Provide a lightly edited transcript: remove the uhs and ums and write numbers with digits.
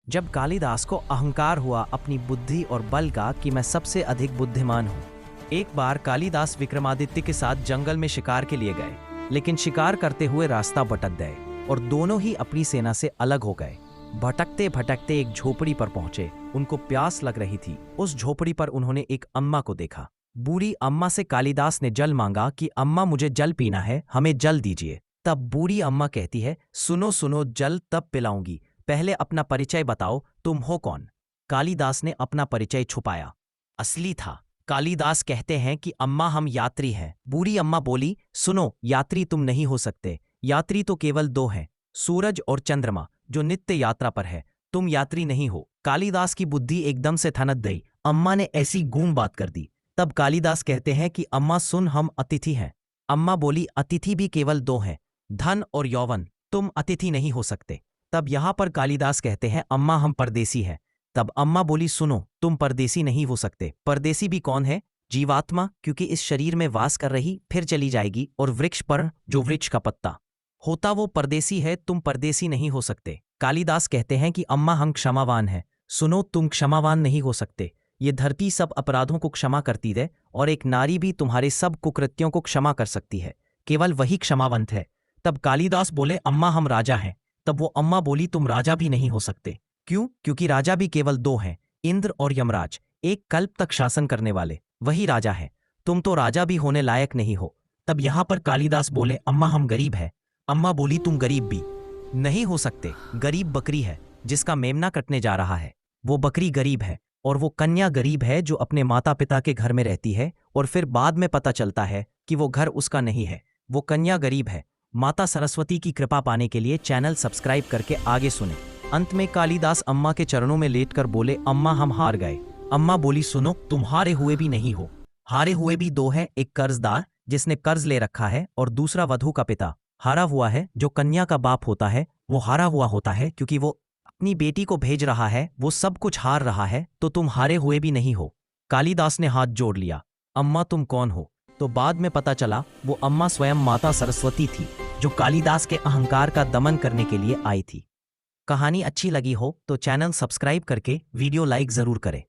जब कालिदास को अहंकार हुआ अपनी बुद्धि और बल का कि मैं सबसे अधिक बुद्धिमान हूँ। एक बार कालिदास विक्रमादित्य के साथ जंगल में शिकार के लिए गए, लेकिन शिकार करते हुए रास्ता भटक गए और दोनों ही अपनी सेना से अलग हो गए। भटकते भटकते एक झोपड़ी पर पहुंचे। उनको प्यास लग रही थी। उस झोपड़ी पर उन्होंने एक अम्मा को देखा। बूढ़ी अम्मा से कालिदास ने जल मांगा कि अम्मा मुझे जल पीना है, हमें जल दीजिए। तब बूढ़ी अम्मा कहती है, सुनो सुनो, जल तब पिलाऊंगी, पहले अपना परिचय बताओ, तुम हो कौन? कालिदास ने अपना परिचय छुपाया। असली था। कालिदास कहते हैं कि अम्मा हम यात्री हैं। बूढ़ी अम्मा बोली, सुनो, यात्री तुम नहीं हो सकते। यात्री तो केवल दो हैं, सूरज और चंद्रमा, जो नित्य यात्रा पर है। तुम यात्री नहीं हो। कालिदास की बुद्धि एकदम से थनक गई। अम्मा ने ऐसी गूंग बात कर दी। तब कालिदास कहते हैं कि अम्मा सुन, हम अतिथि हैं। अम्मा बोली, अतिथि भी केवल दो हैं, धन और यौवन। तुम अतिथि नहीं हो सकते। तब यहाँ पर कालिदास कहते हैं, अम्मा हम परदेसी हैं। तब अम्मा बोली, सुनो, तुम परदेसी नहीं हो सकते। परदेसी भी कौन है? जीवात्मा, क्योंकि इस शरीर में वास कर रही, फिर चली जाएगी। और वृक्ष पर, जो वृक्ष का पत्ता होता, वो परदेसी है। तुम परदेसी नहीं हो सकते। कालिदास कहते हैं कि अम्मा हम क्षमावान हैं। सुनो, तुम क्षमावान नहीं हो सकते। ये धरती सब अपराधों को क्षमा करती है, और एक नारी भी तुम्हारे सब कुकृत्यों को क्षमा कर सकती है। केवल वही क्षमावंत है। तब कालिदास बोले, अम्मा हम राजा हैं। तब वो अम्मा बोली, तुम राजा भी नहीं हो सकते। क्यों? क्योंकि राजा भी केवल दो हैं, इंद्र और यमराज, एक कल्प तक शासन करने वाले, वही राजा है। तुम तो राजा भी होने लायक नहीं हो। तब यहाँ पर कालिदास बोले, अम्मा हम गरीब है। अम्मा बोली, तुम गरीब भी नहीं हो सकते। गरीब बकरी है, जिसका मेमना कटने जा रहा है। वो बकरी गरीब है, और वो कन्या गरीब है, जो अपने माता पिता के घर में रहती है, और फिर बाद में पता चलता है कि वो घर उसका नहीं है। वो कन्या गरीब है। माता सरस्वती की कृपा पाने के लिए चैनल सब्सक्राइब करके आगे सुने। अंत में कालिदास अम्मा के चरणों में लेटकर बोले, अम्मा हम हार गए। अम्मा बोली, सुनो, तुम हारे हुए भी नहीं हो। हारे हुए भी दो हैं, एक कर्जदार जिसने कर्ज ले रखा है, और दूसरा वधू का पिता। हारा हुआ है जो कन्या का बाप होता है, वो हारा हुआ होता है क्योंकि वो अपनी बेटी को भेज रहा है। वो सब कुछ हार रहा है, तो तुम हारे हुए भी नहीं हो। कालिदास ने हाथ जोड़ लिया। अम्मा तुम कौन हो? तो बाद में पता चला वो अम्मा स्वयं माता सरस्वती थी, जो कालिदास के अहंकार का दमन करने के लिए आई थी। कहानी अच्छी लगी हो तो चैनल सब्सक्राइब करके वीडियो लाइक जरूर करें।